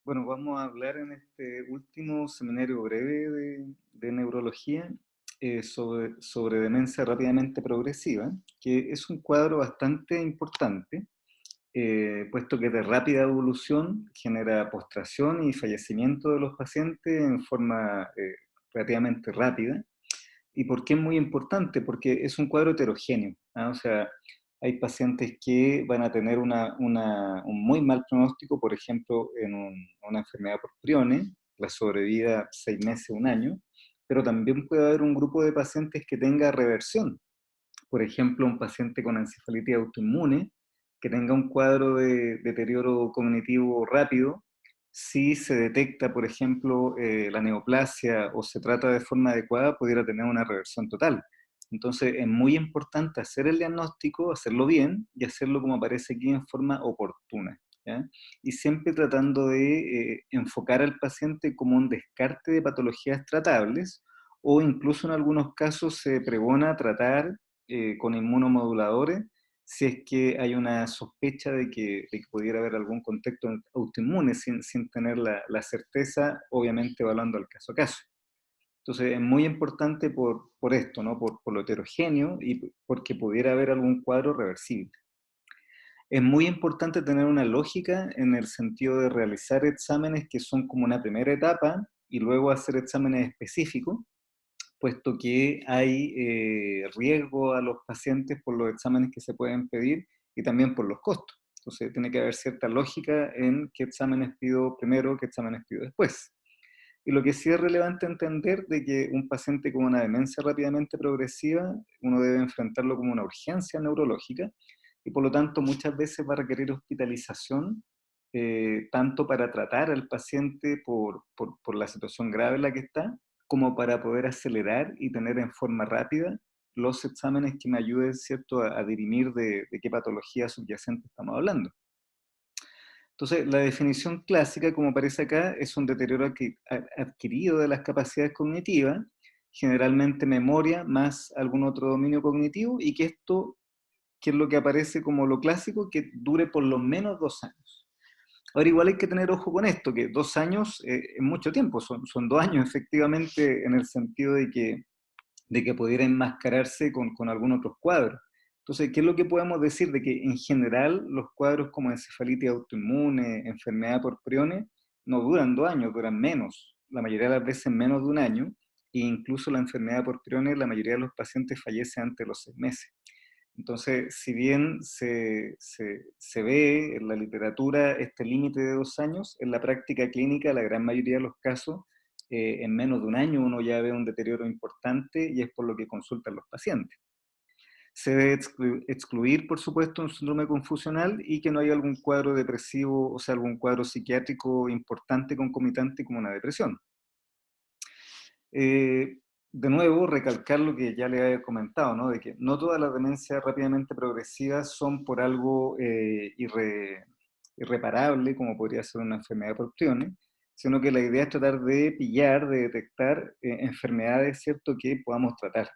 Bueno, vamos a hablar en este último seminario breve de neurología sobre demencia rápidamente progresiva, que es un cuadro bastante importante, puesto que de rápida evolución genera postración y fallecimiento de los pacientes en forma relativamente rápida. ¿Y por qué es muy importante? Porque es un cuadro heterogéneo, ¿ah? O sea, hay pacientes que van a tener un muy mal pronóstico, por ejemplo, en una enfermedad por prione, la sobrevida 6 meses, un año, pero también puede haber un grupo de pacientes que tenga reversión. Por ejemplo, un paciente con encefalitis autoinmune que tenga un cuadro de deterioro cognitivo rápido, si se detecta, por ejemplo, la neoplasia o se trata de forma adecuada, pudiera tener una reversión total. Entonces, es muy importante hacer el diagnóstico, hacerlo bien y hacerlo como aparece aquí en forma oportuna, ¿ya? Y siempre tratando de enfocar al paciente como un descarte de patologías tratables, o incluso en algunos casos se pregona tratar con inmunomoduladores si es que hay una sospecha de que pudiera haber algún contexto autoinmune sin tener la certeza, obviamente evaluando al caso a caso. Entonces es muy importante por esto, ¿no? Por lo heterogéneo y porque pudiera haber algún cuadro reversible. Es muy importante tener una lógica en el sentido de realizar exámenes que son como una primera etapa y luego hacer exámenes específicos, puesto que hay riesgo a los pacientes por los exámenes que se pueden pedir y también por los costos. Entonces tiene que haber cierta lógica en qué exámenes pido primero, qué exámenes pido después. Y lo que sí es relevante entender de que un paciente con una demencia rápidamente progresiva, uno debe enfrentarlo como una urgencia neurológica y por lo tanto muchas veces va a requerir hospitalización, tanto para tratar al paciente por la situación grave en la que está, como para poder acelerar y tener en forma rápida los exámenes que me ayuden, ¿cierto?, a dirimir de qué patología subyacente estamos hablando. Entonces, la definición clásica, como aparece acá, es un deterioro adquirido de las capacidades cognitivas, generalmente memoria más algún otro dominio cognitivo, y que esto, que es lo que aparece como lo clásico, que dure por lo menos 2 años. Ahora, igual hay que tener ojo con esto, que 2 años es mucho tiempo, son 2 años efectivamente en el sentido de que pudiera enmascararse con algún otro cuadro. Entonces, ¿qué es lo que podemos decir? De que en general los cuadros como encefalitis autoinmune, enfermedad por prione, no duran 2 años, duran menos, la mayoría de las veces menos de un año, e incluso la enfermedad por prione, la mayoría de los pacientes fallece antes de los 6 meses. Entonces, si bien se ve en la literatura este límite de 2 años, en la práctica clínica, la gran mayoría de los casos, en menos de un año uno ya ve un deterioro importante y es por lo que consultan los pacientes. Se debe excluir, por supuesto, un síndrome confusional y que no haya algún cuadro depresivo, o sea, algún cuadro psiquiátrico importante concomitante como una depresión. Eh, de nuevo, recalcar lo que ya le había comentado, ¿no? De que no todas las demencias rápidamente progresivas son por algo irreparable, como podría ser una enfermedad por priones, sino que la idea es tratar de pillar, de detectar enfermedades, ¿cierto?, que podamos tratar.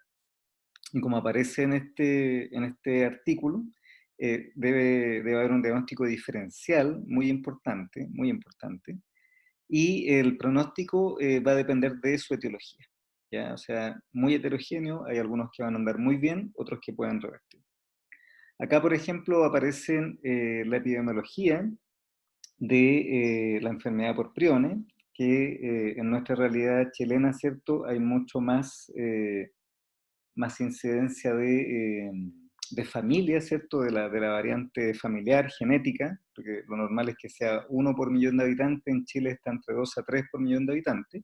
Y como aparece en este artículo, debe haber un diagnóstico diferencial muy importante, y el pronóstico va a depender de su etiología, ¿ya? O sea, muy heterogéneo, hay algunos que van a andar muy bien, otros que pueden revertir. Acá, por ejemplo, aparece la epidemiología de la enfermedad por prione, que en nuestra realidad chilena, ¿cierto?, hay mucho más incidencia de familia, ¿cierto?, de la variante familiar, genética, porque lo normal es que sea 1 por millón de habitantes, en Chile está entre 2 a 3 por millón de habitantes,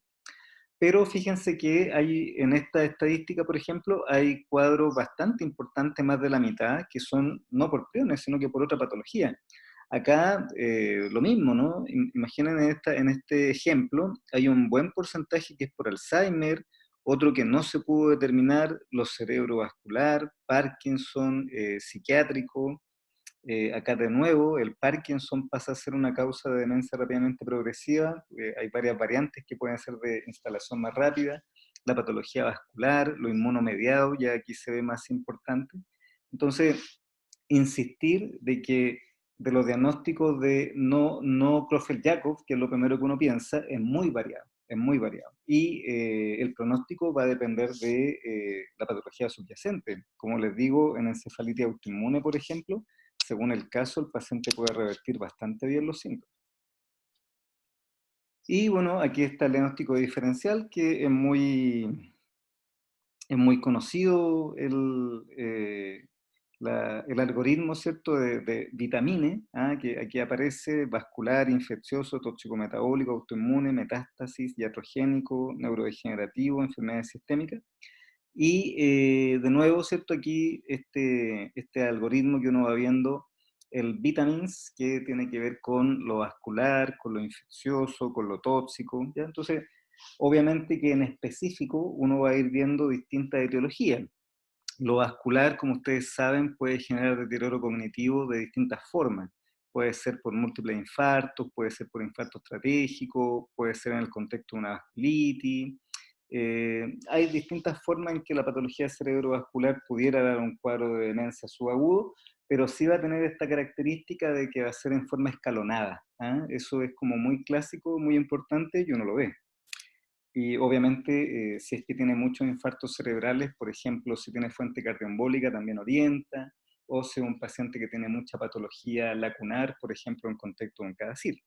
pero fíjense que hay en esta estadística, por ejemplo, hay cuadros bastante importantes, más de la mitad, que son no por priones, sino que por otra patología. Acá lo mismo, ¿no? Imaginen en este ejemplo, hay un buen porcentaje que es por Alzheimer, otro que no se pudo determinar, los cerebrovascular, Parkinson, psiquiátrico. Acá de nuevo, el Parkinson pasa a ser una causa de demencia rápidamente progresiva. Hay varias variantes que pueden ser de instalación más rápida. La patología vascular, lo inmunomediado, ya aquí se ve más importante. Entonces, insistir de los diagnósticos de no Creutzfeldt-Jakob, que es lo primero que uno piensa, es muy variado, es muy variado. Y el pronóstico va a depender de la patología subyacente. Como les digo, en encefalitis autoinmune, por ejemplo, según el caso, el paciente puede revertir bastante bien los síntomas. Y bueno, aquí está el diagnóstico diferencial, que es muy conocido el algoritmo, ¿cierto?, de vitamine, ¿ah? Que aquí aparece vascular, infeccioso, tóxico-metabólico, autoinmune, metástasis, iatrogénico, neurodegenerativo, enfermedades sistémicas. Y de nuevo, ¿cierto? Aquí este algoritmo que uno va viendo, el vitamins, que tiene que ver con lo vascular, con lo infeccioso, con lo tóxico, ¿ya? Entonces, obviamente que en específico uno va a ir viendo distintas etiologías. Lo vascular, como ustedes saben, puede generar deterioro cognitivo de distintas formas. Puede ser por múltiples infartos, puede ser por infarto estratégico, puede ser en el contexto de una vasculitis. Hay distintas formas en que la patología cerebrovascular pudiera dar un cuadro de demencia subagudo, pero sí va a tener esta característica de que va a ser en forma escalonada. ¿Ah? Eso es como muy clásico, muy importante y uno lo ve. Y obviamente, si es que tiene muchos infartos cerebrales, por ejemplo, si tiene fuente cardioembólica, también orienta, o si es un paciente que tiene mucha patología lacunar, por ejemplo, en contexto de un CADASIL.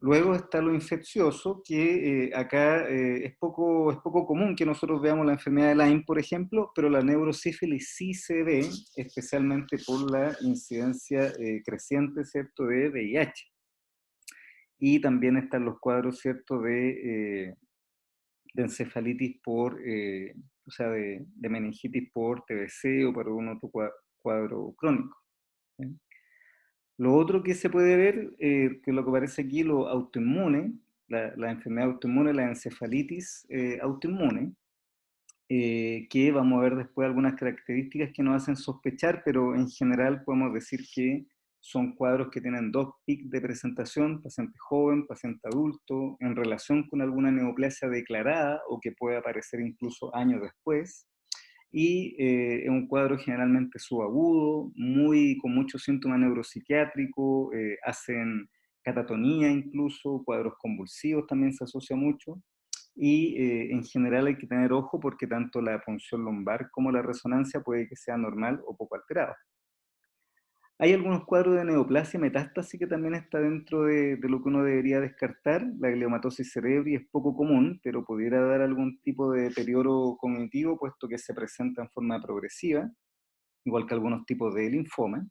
Luego está lo infeccioso, que acá es poco común que nosotros veamos la enfermedad de Lyme, por ejemplo, pero la neurosífilis sí se ve, especialmente por la incidencia creciente, ¿cierto?, de VIH. Y también están los cuadros, ¿cierto?, de encefalitis o sea, de meningitis por TBC o por algún otro cuadro crónico. ¿Sí? Lo otro que se puede ver, que es lo que aparece aquí, lo autoinmune, la enfermedad autoinmune, la encefalitis autoinmune, que vamos a ver después algunas características que nos hacen sospechar, pero en general podemos decir que son cuadros que tienen dos picos de presentación, paciente joven, paciente adulto, en relación con alguna neoplasia declarada o que puede aparecer incluso años después, y es un cuadro generalmente subagudo, con muchos síntomas neuropsiquiátricos, hacen catatonía incluso, cuadros convulsivos también se asocia mucho, y en general hay que tener ojo porque tanto la punción lumbar como la resonancia puede que sea normal o poco alterada. Hay algunos cuadros de neoplasia y metástasis que también está dentro de lo que uno debería descartar. La gliomatosis cerebri es poco común, pero pudiera dar algún tipo de deterioro cognitivo, puesto que se presenta en forma progresiva, igual que algunos tipos de linfoma.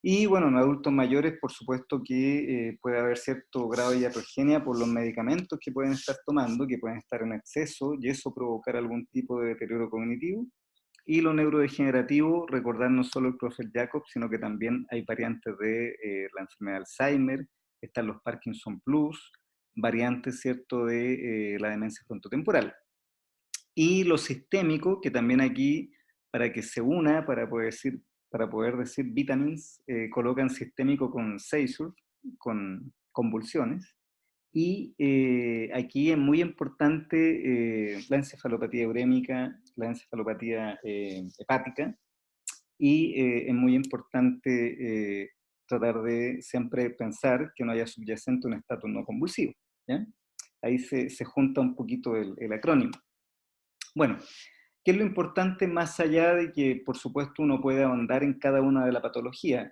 Y bueno, en adultos mayores, por supuesto que puede haber cierto grado de iatrogenia por los medicamentos que pueden estar tomando, que pueden estar en exceso, y eso provocar algún tipo de deterioro cognitivo. Y lo neurodegenerativo, recordar no solo el Creutzfeldt-Jakob, sino que también hay variantes de la enfermedad de Alzheimer, están los Parkinson Plus, variantes, ¿cierto?, de la demencia frontotemporal. Y lo sistémico, que también aquí, para que se una, para poder decir vitamins, colocan sistémico con seizure, con convulsiones. Y aquí es muy importante la encefalopatía urémica, la encefalopatía hepática, y es muy importante tratar de siempre pensar que no haya subyacente un estatus no convulsivo. ¿Ya? Ahí se junta un poquito el acrónimo. Bueno, ¿qué es lo importante más allá de que, por supuesto, uno puede ahondar en cada una de las patologías?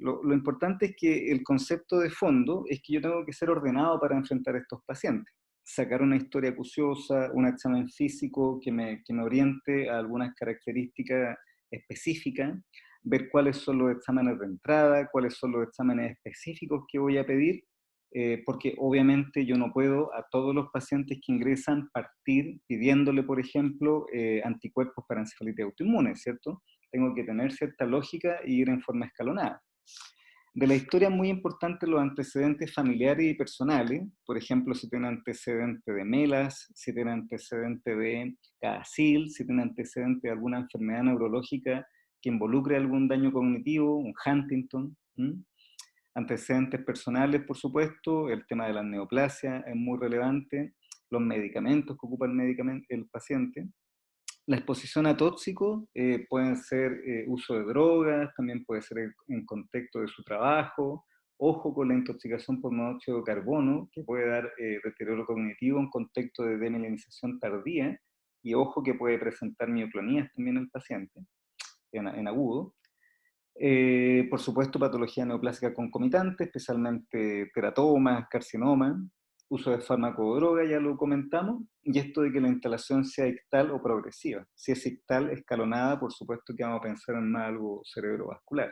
Lo importante es que el concepto de fondo es que yo tengo que ser ordenado para enfrentar a estos pacientes. Sacar una historia acuciosa, un examen físico que me oriente a algunas características específicas, ver cuáles son los exámenes de entrada, cuáles son los exámenes específicos que voy a pedir, porque obviamente yo no puedo a todos los pacientes que ingresan partir pidiéndole, por ejemplo, anticuerpos para encefalitis autoinmune, ¿cierto? Tengo que tener cierta lógica y ir en forma escalonada. De la historia es muy importante los antecedentes familiares y personales, por ejemplo, si tiene antecedente de MELAS, si tiene antecedente de CADASIL, si tiene antecedente de alguna enfermedad neurológica que involucre algún daño cognitivo, un Huntington. Antecedentes personales, por supuesto, el tema de la neoplasia es muy relevante, los medicamentos que ocupa el paciente, La exposición a tóxicos pueden ser uso de drogas, también puede ser en contexto de su trabajo. Ojo con la intoxicación por monóxido de carbono, que puede dar deterioro cognitivo en contexto de demilinización tardía, y ojo que puede presentar mioclonías también en el paciente, en agudo. Por supuesto, patología neoplásica concomitante, especialmente teratomas, carcinomas, uso de fármaco o droga, ya lo comentamos, y esto de que la instalación sea ictal o progresiva. Si es ictal, escalonada, por supuesto que vamos a pensar en más algo cerebrovascular.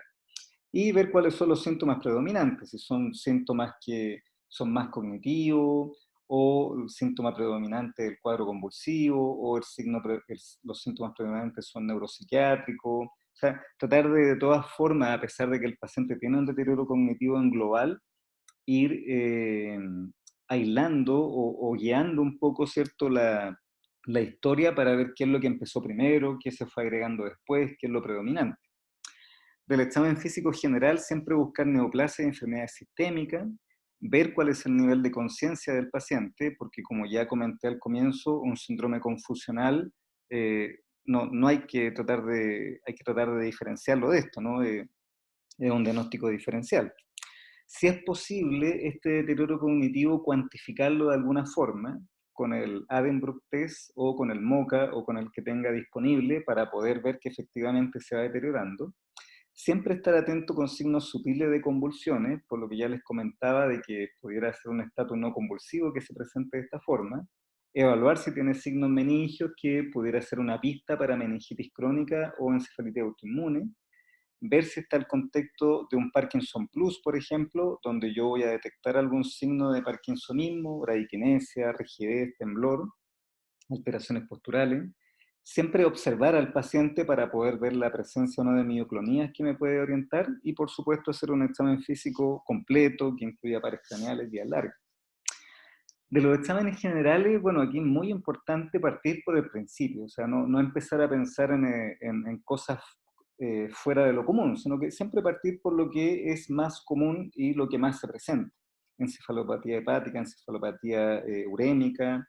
Y ver cuáles son los síntomas predominantes, si son síntomas que son más cognitivos, o el síntoma predominante del cuadro convulsivo, o los síntomas predominantes son neuropsiquiátricos. O sea, tratar de todas formas, a pesar de que el paciente tiene un deterioro cognitivo en global, ir aislando o guiando un poco, ¿cierto?, la historia para ver qué es lo que empezó primero, qué se fue agregando después, qué es lo predominante. Del examen físico general, siempre buscar neoplasias y enfermedades sistémicas, ver cuál es el nivel de conciencia del paciente, porque como ya comenté al comienzo, un síndrome confusional no hay que hay que tratar de diferenciarlo de esto, ¿no? Es un diagnóstico diferencial. Si es posible, este deterioro cognitivo cuantificarlo de alguna forma, con el Addenbrooke test o con el MoCA o con el que tenga disponible para poder ver que efectivamente se va deteriorando. Siempre estar atento con signos sutiles de convulsiones, por lo que ya les comentaba de que pudiera ser un estatus no convulsivo que se presente de esta forma. Evaluar si tiene signos meningios, que pudiera ser una pista para meningitis crónica o encefalitis autoinmune. Ver si está el contexto de un Parkinson Plus, por ejemplo, donde yo voy a detectar algún signo de parkinsonismo, bradiquinesia, rigidez, temblor, alteraciones posturales. Siempre observar al paciente para poder ver la presencia o no de mioclonías que me puede orientar, y por supuesto hacer un examen físico completo que incluya pares craneales y largas. De los exámenes generales, bueno, aquí es muy importante partir por el principio, o sea, no empezar a pensar en cosas fuera de lo común, sino que siempre partir por lo que es más común y lo que más se presenta. Encefalopatía hepática, encefalopatía urémica,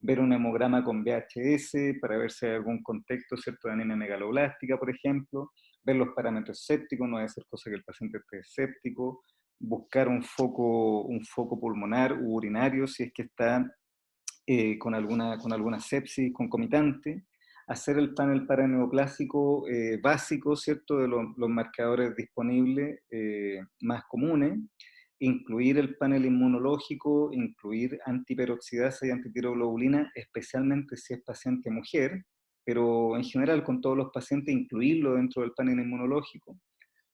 ver un hemograma con VHS para ver si hay algún contexto, ¿cierto?, de anemia megaloblástica, por ejemplo, ver los parámetros sépticos, no debe ser cosa que el paciente esté escéptico, buscar un foco pulmonar u urinario si es que está con alguna sepsis concomitante, hacer el panel paraneoplásico básico, ¿cierto?, de los marcadores disponibles más comunes, incluir el panel inmunológico, incluir antiperoxidasa y antitiroglobulina, especialmente si es paciente mujer, pero en general con todos los pacientes incluirlo dentro del panel inmunológico.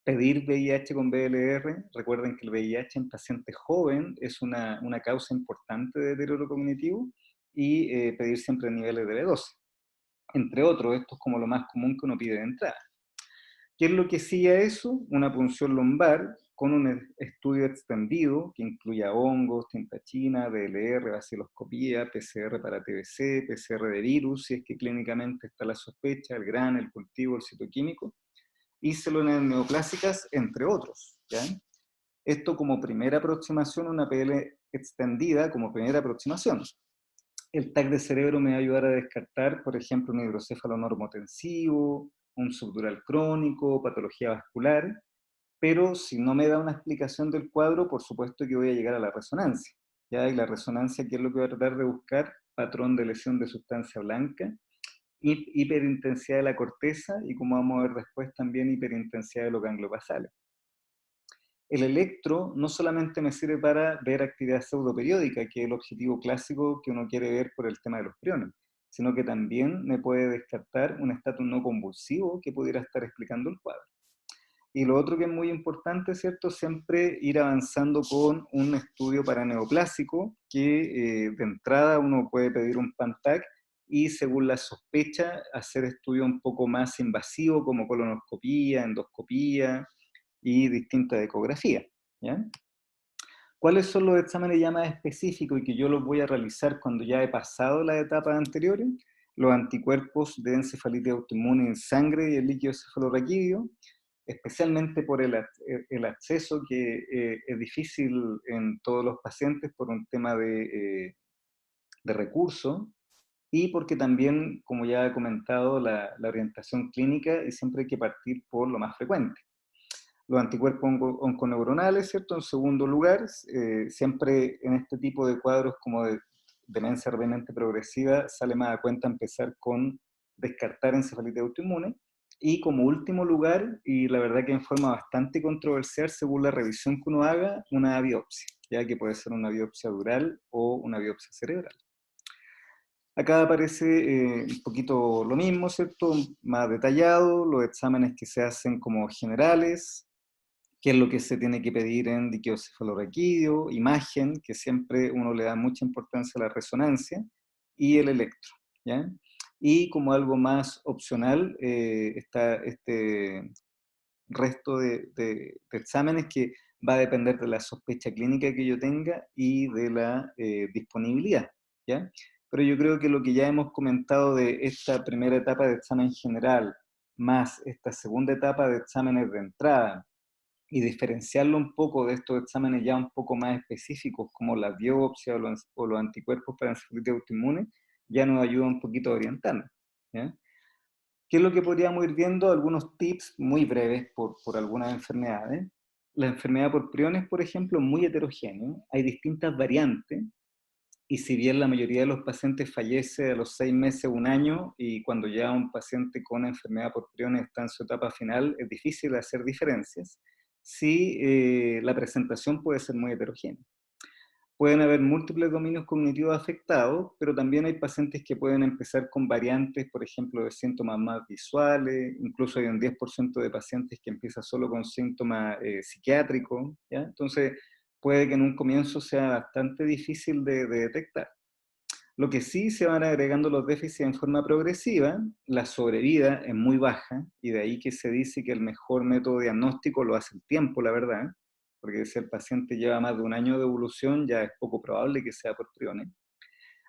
Pedir VIH con BLR, recuerden que el VIH en pacientes joven es una causa importante de deterioro cognitivo, y pedir siempre niveles de B12. Entre otros, esto es como lo más común que uno pide de entrada. ¿Qué es lo que sigue a eso? Una punción lumbar con un estudio extendido que incluya hongos, tinta china, BLR, baciloscopía, PCR para TBC, PCR de virus, si es que clínicamente está la sospecha, el GRAN, el cultivo, el citoquímico, y células neoplásicas, entre otros, ¿ya? Esto como primera aproximación, una PL extendida como primera aproximación. El TAC de cerebro me va a ayudar a descartar, por ejemplo, un hidrocéfalo normotensivo, un subdural crónico, patología vascular, pero si no me da una explicación del cuadro, por supuesto que voy a llegar a la resonancia. ¿Ya? Y la resonancia, ¿qué es lo que voy a tratar de buscar? Patrón de lesión de sustancia blanca, hiperintensidad de la corteza y, como vamos a ver después, también hiperintensidad de los ganglios basales. El electro no solamente me sirve para ver actividad pseudoperiódica, que es el objetivo clásico que uno quiere ver por el tema de los priones, sino que también me puede descartar un estatus no convulsivo que pudiera estar explicando el cuadro. Y lo otro que es muy importante, ¿cierto? Siempre ir avanzando con un estudio paraneoplásico, que de entrada uno puede pedir un PANTAC, y según la sospecha, hacer estudios un poco más invasivos como colonoscopía, endoscopía y distintas ecografías, ¿ya? ¿Cuáles son los exámenes ya más específicos y que yo los voy a realizar cuando ya he pasado las etapas anteriores? Los anticuerpos de encefalitis autoinmune en sangre y el líquido cefalorraquídeo, especialmente por el acceso que es difícil en todos los pacientes por un tema de recursos. y porque también, como ya he comentado, la orientación clínica y siempre hay que partir por lo más frecuente. Los anticuerpos onconeuronales, ¿cierto? En segundo lugar, siempre en este tipo de cuadros como de demencia realmente progresiva, sale más a cuenta empezar con descartar encefalitis autoinmune. Y como último lugar, y la verdad que en forma bastante controversial, según la revisión que uno haga, una biopsia, ya que puede ser una biopsia dural o una biopsia cerebral. Acá aparece un poquito lo mismo, ¿cierto? Más detallado, los exámenes que se hacen como generales, qué es lo que se tiene que pedir en diqueocefaloraquídeo, imagen, que siempre uno le da mucha importancia a la resonancia, y el electro, ¿ya? Y como algo más opcional, está este resto de exámenes que va a depender de la sospecha clínica que yo tenga y de la disponibilidad, ¿ya? Pero yo creo que lo que ya hemos comentado de esta primera etapa de examen general, más esta segunda etapa de exámenes de entrada, y diferenciarlo un poco de estos exámenes ya un poco más específicos, como la biopsia o los anticuerpos para encefalitis autoinmune, ya nos ayuda un poquito a orientarnos, ¿ya? ¿Qué es lo que podríamos ir viendo? Algunos tips muy breves por algunas enfermedades. La enfermedad por priones, por ejemplo, es muy heterogénea. Hay distintas variantes y si bien la mayoría de los pacientes fallece a los 6 meses, un año, y cuando ya un paciente con enfermedad por priones está en su etapa final, es difícil hacer diferencias. Sí, la presentación puede ser muy heterogénea. Pueden haber múltiples dominios cognitivos afectados, pero también hay pacientes que pueden empezar con variantes, por ejemplo, de síntomas más visuales, incluso hay un 10% de pacientes que empieza solo con síntomas psiquiátricos, ¿ya? Entonces, puede que en un comienzo sea bastante difícil de detectar. Lo que sí se van agregando los déficits en forma progresiva, la sobrevida es muy baja, y de ahí que se dice que el mejor método diagnóstico lo hace el tiempo, la verdad, porque si el paciente lleva más de un año de evolución, ya es poco probable que sea por priones.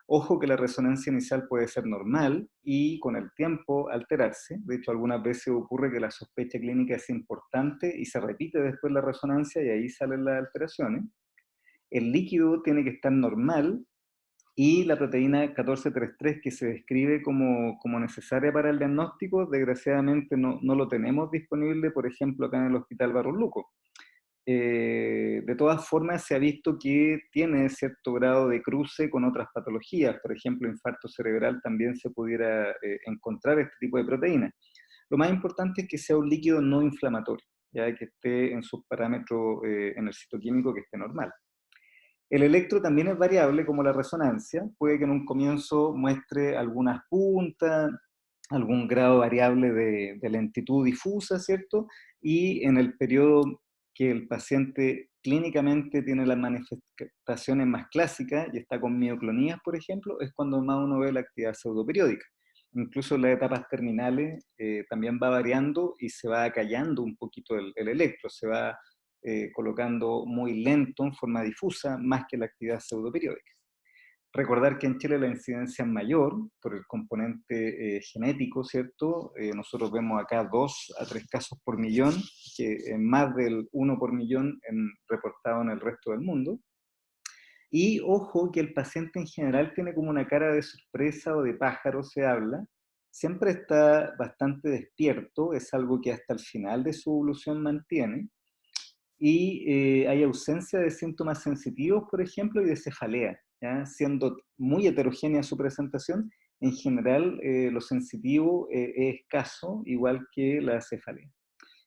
Ojo que la resonancia inicial puede ser normal y con el tiempo alterarse. De hecho, algunas veces ocurre que la sospecha clínica es importante y se repite después la resonancia y ahí salen las alteraciones. El líquido tiene que estar normal y la proteína 1433 que se describe como necesaria para el diagnóstico, desgraciadamente no lo tenemos disponible, por ejemplo, acá en el Hospital Barros Luco. De todas formas, se ha visto que tiene cierto grado de cruce con otras patologías. Por ejemplo, infarto cerebral también se pudiera encontrar este tipo de proteínas. Lo más importante es que sea un líquido no inflamatorio, ya que esté en sus parámetros en el citoquímico que esté normal. El electro también es variable como la resonancia, puede que en un comienzo muestre algunas puntas, algún grado variable de lentitud difusa, ¿cierto? Y en el periodo que el paciente clínicamente tiene las manifestaciones más clásicas y está con mioclonías, por ejemplo, es cuando más uno ve la actividad pseudoperiódica. Incluso en las etapas terminales también va variando y se va acallando un poquito el electro, se va colocando muy lento en forma difusa, más que la actividad pseudoperiódica. Recordar que en Chile la incidencia es mayor por el componente genético, ¿cierto? Nosotros vemos acá 2 a 3 casos por millón, que es más del 1 por millón reportado en el resto del mundo. Y ojo que el paciente en general tiene como una cara de sorpresa o de pájaro, se habla. Siempre está bastante despierto, es algo que hasta el final de su evolución mantiene y hay ausencia de síntomas sensitivos, por ejemplo, y de cefalea, ¿ya? Siendo muy heterogénea su presentación, en general lo sensitivo es escaso, igual que la cefalea.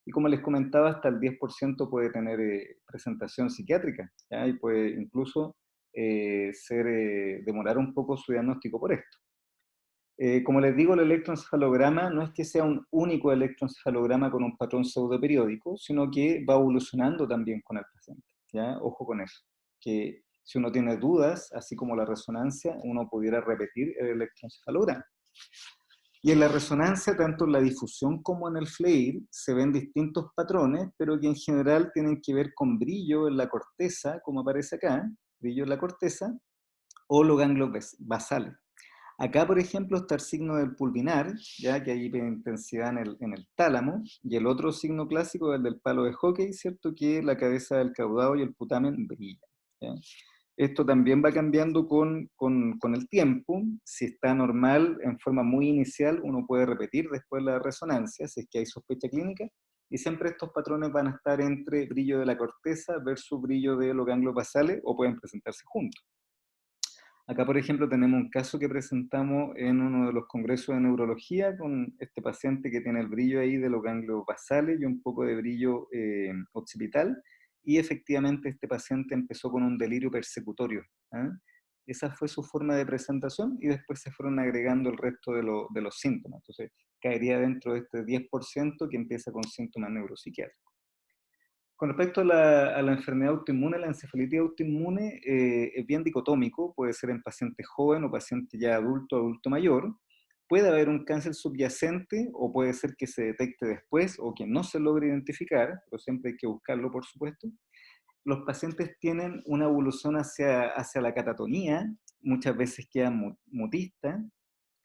Y como les comentaba, hasta el 10% puede tener presentación psiquiátrica, ¿ya? Y puede incluso demorar un poco su diagnóstico por esto. Como les digo, el electroencefalograma no es que sea un único electroencefalograma con un patrón pseudoperiódico, sino que va evolucionando también con el paciente, ¿ya? Ojo con eso, que si uno tiene dudas, así como la resonancia, uno pudiera repetir el electroencefalograma. Y en la resonancia, tanto en la difusión como en el FLAIR, se ven distintos patrones, pero que en general tienen que ver con brillo en la corteza, como aparece acá, brillo en la corteza, o los ganglios basales. Acá, por ejemplo, está el signo del pulvinar, ya que hay intensidad en el tálamo, y el otro signo clásico es el del palo de hockey, ¿cierto? Que la cabeza del caudado y el putamen brillan, ¿ya? Esto también va cambiando con el tiempo. Si está normal en forma muy inicial, uno puede repetir después la resonancia, si es que hay sospecha clínica, y siempre estos patrones van a estar entre brillo de la corteza versus brillo de los ganglios basales, o pueden presentarse juntos. Acá, por ejemplo, tenemos un caso que presentamos en uno de los congresos de neurología con este paciente que tiene el brillo ahí de los ganglios basales y un poco de brillo occipital, y efectivamente este paciente empezó con un delirio persecutorio. ¿Ah? Esa fue su forma de presentación y después se fueron agregando el resto de los síntomas. Entonces, caería dentro de este 10% que empieza con síntomas neuropsiquiátricos. Con respecto a la enfermedad autoinmune, la encefalitis autoinmune es bien dicotómico, puede ser en paciente joven o paciente ya adulto, adulto mayor. Puede haber un cáncer subyacente o puede ser que se detecte después o que no se logre identificar, pero siempre hay que buscarlo, por supuesto. Los pacientes tienen una evolución hacia la catatonía, muchas veces quedan mutistas,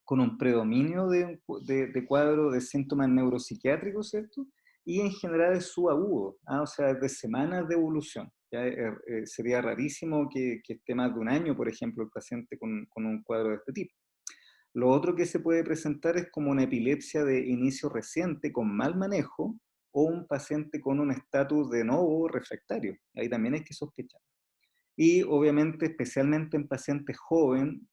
con un predominio de cuadro de síntomas neuropsiquiátricos, ¿cierto? Y en general es subagudo, ¿ah? O sea, es de semanas de evolución. ¿Ya? Sería rarísimo que esté más de un año, por ejemplo, el paciente con un cuadro de este tipo. Lo otro que se puede presentar es como una epilepsia de inicio reciente con mal manejo o un paciente con un estatus de novo refractario. Ahí también hay que sospechar. Y obviamente, especialmente en pacientes joven,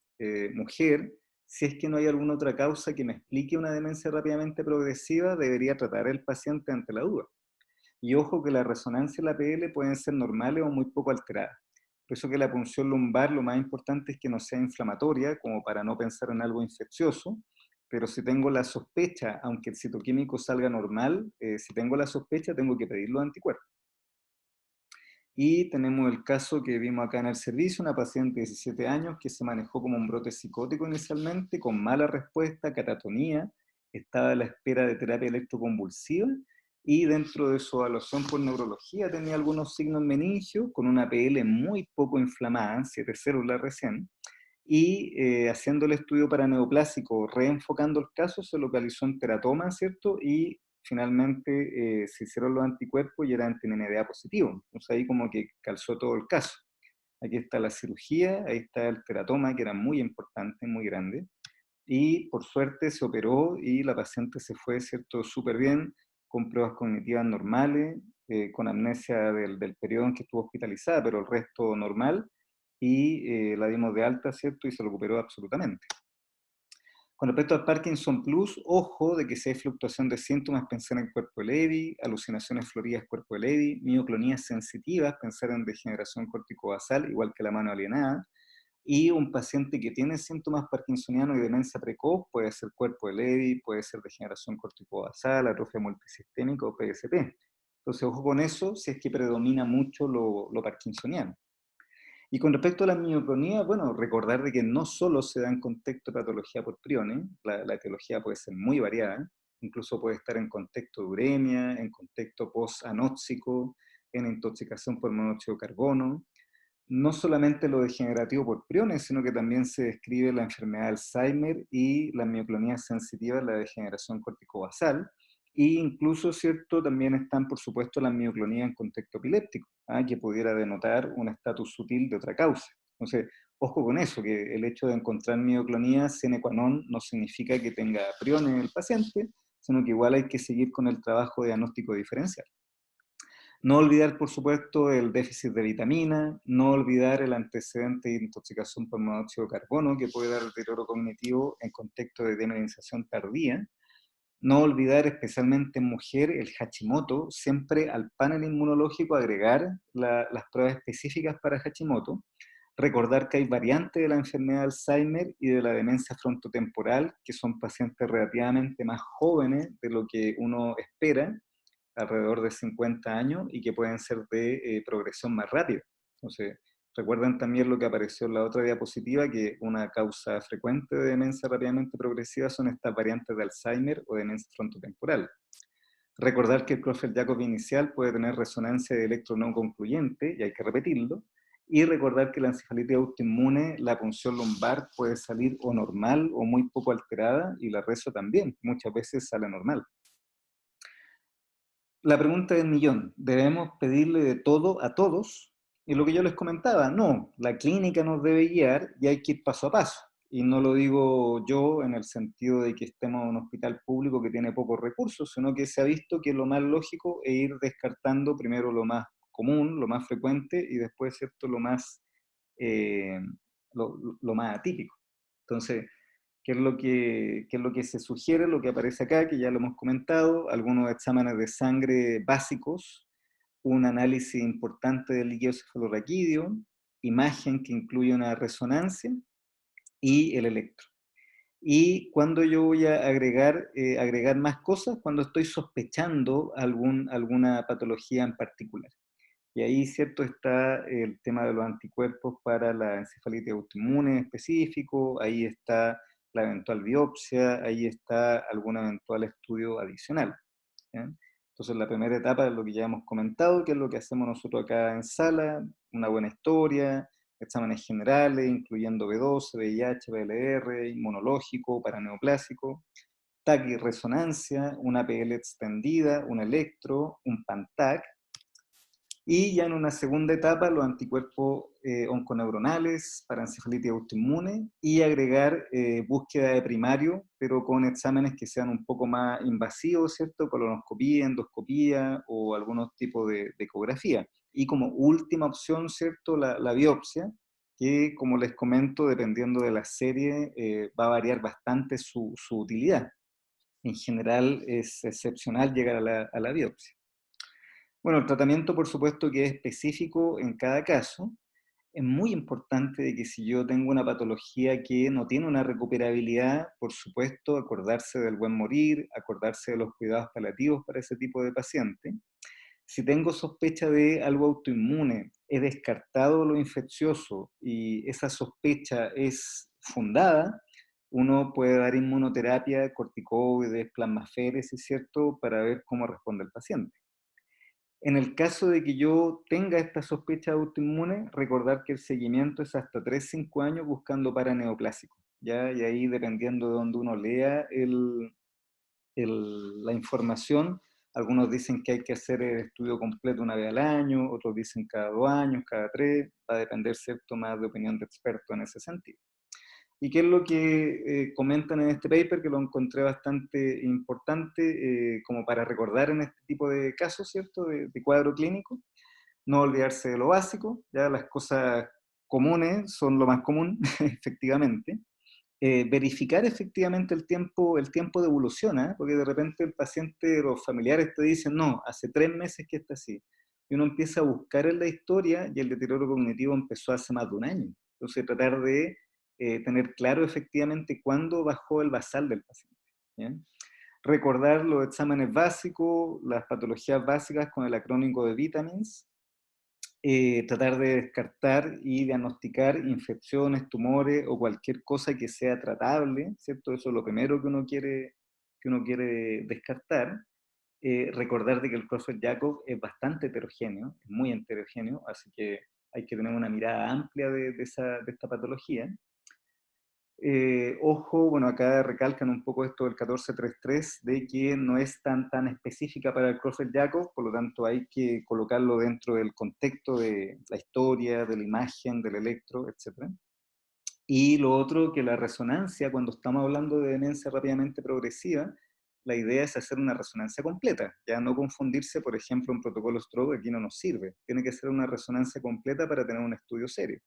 mujer, si es que no hay alguna otra causa que me explique una demencia rápidamente progresiva, debería tratar el paciente ante la duda. Y ojo que la resonancia y la PL pueden ser normales o muy poco alteradas. Por eso que la punción lumbar lo más importante es que no sea inflamatoria, como para no pensar en algo infeccioso, pero si tengo la sospecha, aunque el citoquímico salga normal, si tengo la sospecha tengo que pedir los anticuerpos. Y tenemos el caso que vimos acá en el servicio, una paciente de 17 años que se manejó como un brote psicótico inicialmente, con mala respuesta, catatonía, estaba a la espera de terapia electroconvulsiva y dentro de su evaluación por neurología tenía algunos signos meningios, con una PL muy poco inflamada, 7 células recién, y haciendo el estudio para neoplásico, reenfocando el caso, se localizó en teratoma, ¿cierto? Y finalmente se hicieron los anticuerpos y era anti-NMDA positivo. Entonces ahí como que calzó todo el caso. Aquí está la cirugía, ahí está el teratoma, que era muy importante, muy grande, y por suerte se operó y la paciente se fue, ¿cierto?, súper bien, con pruebas cognitivas normales, con amnesia del periodo en que estuvo hospitalizada, pero el resto normal, y la dimos de alta, ¿cierto?, y se recuperó absolutamente. Con respecto al Parkinson Plus, ojo de que si hay fluctuación de síntomas, pensar en cuerpo de Levy, alucinaciones floridas, cuerpo de Levy, mioclonías sensitivas, pensar en degeneración corticobasal, igual que la mano alienada, y un paciente que tiene síntomas parkinsonianos y demencia precoz puede ser cuerpo de Levy, puede ser degeneración corticobasal, atrofia multisistémica o PSP. Entonces, ojo con eso, si es que predomina mucho lo parkinsoniano. Y con respecto a la mioclonía, bueno, recordar de que no solo se da en contexto de patología por priones, la etiología puede ser muy variada, incluso puede estar en contexto de uremia, en contexto post-anóxico, en intoxicación por monóxido de carbono. No solamente lo degenerativo por priones, sino que también se describe la enfermedad de Alzheimer y la mioclonía sensitiva, la degeneración corticobasal, e incluso, ¿cierto?, también están, por supuesto, las mioclonías en contexto epiléptico, ¿ah? Que pudiera denotar un estatus sutil de otra causa. Entonces, ojo con eso, que el hecho de encontrar mioclonía sine qua non no significa que tenga priones el paciente, sino que igual hay que seguir con el trabajo de diagnóstico diferencial. No olvidar, por supuesto, el déficit de vitamina, no olvidar el antecedente de intoxicación por monóxido de carbono que puede dar deterioro cognitivo en contexto de demonización tardía. No olvidar, especialmente en mujer, el Hashimoto, siempre al panel inmunológico agregar las pruebas específicas para Hashimoto. Recordar que hay variantes de la enfermedad de Alzheimer y de la demencia frontotemporal, que son pacientes relativamente más jóvenes de lo que uno espera, alrededor de 50 años, y que pueden ser de progresión más rápida. Entonces, recuerden también lo que apareció en la otra diapositiva, que una causa frecuente de demencia rápidamente progresiva son estas variantes de Alzheimer o demencia frontotemporal. Recordar que el Creutzfeldt-Jakob inicial puede tener resonancia de electro no concluyente, y hay que repetirlo, y recordar que la encefalitis autoinmune, la punción lumbar puede salir o normal o muy poco alterada, y la reso también, muchas veces sale normal. La pregunta del millón, ¿debemos pedirle de todo a todos? Y lo que yo les comentaba, no, la clínica nos debe guiar y hay que ir paso a paso. Y no lo digo yo en el sentido de que estemos en un hospital público que tiene pocos recursos, sino que se ha visto que lo más lógico es ir descartando primero lo más común, lo más frecuente, y después, ¿cierto?, eh, lo más atípico. Entonces, qué es lo que se sugiere? Lo que aparece acá, que ya lo hemos comentado, algunos exámenes de sangre básicos, un análisis importante del líquido cefalorraquídeo, imagen que incluye una resonancia y el electro. Y cuando yo voy a agregar más cosas, cuando estoy sospechando alguna patología en particular. Y ahí, ¿cierto?, está el tema de los anticuerpos para la encefalitis autoinmune específico, ahí está la eventual biopsia, ahí está algún eventual estudio adicional. ¿Ya? Entonces, la primera etapa es lo que ya hemos comentado, que es lo que hacemos nosotros acá en sala, una buena historia, exámenes generales, incluyendo B12, VIH, BLR, inmunológico, paraneoplásico, TAC y resonancia, una PL extendida, un electro, un PANTAC, y ya en una segunda etapa, los anticuerpos onconeuronales para encefalitis autoinmune y agregar búsqueda de primario, pero con exámenes que sean un poco más invasivos, ¿cierto? Colonoscopía, endoscopía o algunos tipos de ecografía. Y como última opción, ¿cierto? La biopsia, que como les comento, dependiendo de la serie, va a variar bastante su utilidad. En general es excepcional llegar a la biopsia. Bueno, el tratamiento, por supuesto, que es específico en cada caso. Es muy importante de que si yo tengo una patología que no tiene una recuperabilidad, por supuesto, acordarse del buen morir, acordarse de los cuidados paliativos para ese tipo de paciente. Si tengo sospecha de algo autoinmune, he descartado lo infeccioso y esa sospecha es fundada, uno puede dar inmunoterapia, corticoides, plasmaféresis, ¿cierto?, para ver cómo responde el paciente. En el caso de que yo tenga esta sospecha de autoinmune, recordar que el seguimiento es hasta 3 5 años buscando paraneoplásico, ¿ya? Y ahí, dependiendo de donde uno lea la información, algunos dicen que hay que hacer el estudio completo una vez al año, otros dicen cada 2 años, cada 3, va a depender, ¿cierto?, más de opinión de expertos en ese sentido. ¿Y qué es lo que comentan en este paper? Que lo encontré bastante importante como para recordar en este tipo de casos, ¿cierto?, de cuadro clínico. No olvidarse de lo básico, ya las cosas comunes son lo más común, efectivamente. Verificar efectivamente el tiempo de evolución, ¿eh? Porque de repente el paciente, los familiares te dicen, no, hace 3 meses que está así. Y uno empieza a buscar en la historia y el deterioro cognitivo empezó hace más de un año. Entonces tratar de tener claro efectivamente cuándo bajó el basal del paciente. ¿Ya? Recordar los exámenes básicos, las patologías básicas con el acrónico de vitamins, tratar de descartar y diagnosticar infecciones, tumores o cualquier cosa que sea tratable, ¿cierto? Eso es lo primero que uno quiere descartar. Recordar de que el Creutzfeldt-Jakob es bastante heterogéneo, es muy heterogéneo, así que hay que tener una mirada amplia de esta patología. Ojo, bueno, acá recalcan un poco esto del 1433, de que no es tan específica para el Creutzfeldt-Jakob, por lo tanto hay que colocarlo dentro del contexto de la historia, de la imagen, del electro, etc. Y lo otro, que la resonancia, cuando estamos hablando de demencia rápidamente progresiva, la idea es hacer una resonancia completa, ya no confundirse, por ejemplo, un protocolo stroke aquí no nos sirve, tiene que ser una resonancia completa para tener un estudio serio.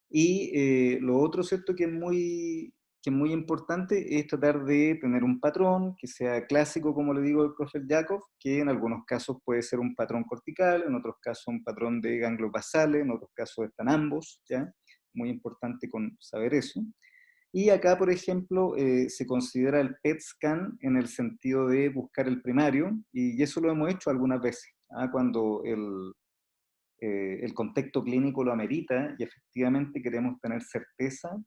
Y lo otro, ¿cierto?, que es muy importante es tratar de tener un patrón que sea clásico, como le digo, del Creutzfeldt-Jakob, que en algunos casos puede ser un patrón cortical, en otros casos un patrón de ganglios basales, en otros casos están ambos, ¿ya? Muy importante saber eso. Y acá, por ejemplo, se considera el PET scan en el sentido de buscar el primario, y eso lo hemos hecho algunas veces, ¿ah? Cuando el contexto clínico lo amerita y efectivamente queremos tener certeza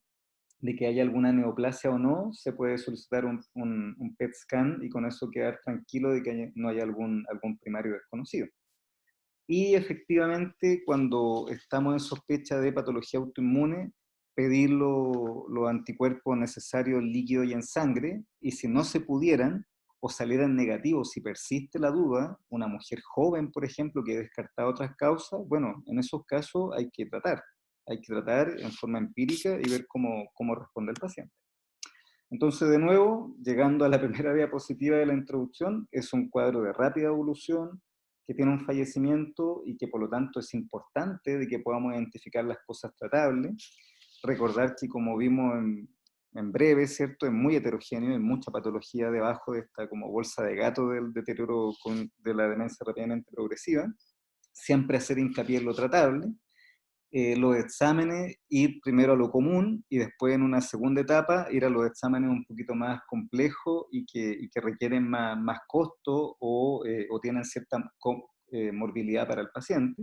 de que haya alguna neoplasia o no, se puede solicitar un PET scan y con eso quedar tranquilo de que no haya algún primario desconocido. Y efectivamente, cuando estamos en sospecha de patología autoinmune, pedir los anticuerpos necesarios líquidos y en sangre, y si no se pudieran, o salieran negativos, si persiste la duda, una mujer joven, por ejemplo, que ha descartado otras causas, bueno, en esos casos hay que tratar en forma empírica y ver cómo responde el paciente. Entonces, de nuevo, llegando a la primera diapositiva de la introducción, es un cuadro de rápida evolución que tiene un fallecimiento y que por lo tanto es importante de que podamos identificar las cosas tratables. Recordar que como vimos en breve, ¿cierto? Es muy heterogéneo, hay mucha patología debajo de esta como bolsa de gato del deterioro de la demencia rápidamente progresiva. Siempre hacer hincapié en lo tratable, los exámenes, ir primero a lo común y después en una segunda etapa ir a los exámenes un poquito más complejos y que requieren más costo o tienen cierta morbilidad para el paciente.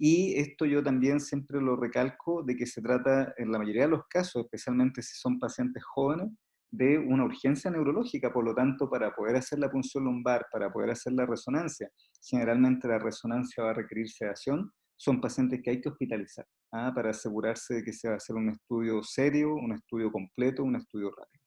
Y esto yo también siempre lo recalco de que se trata, en la mayoría de los casos, especialmente si son pacientes jóvenes, de una urgencia neurológica. Por lo tanto, para poder hacer la punción lumbar, para poder hacer la resonancia, generalmente la resonancia va a requerir sedación, son pacientes que hay que hospitalizar, para asegurarse de que se va a hacer un estudio serio, un estudio completo, un estudio rápido.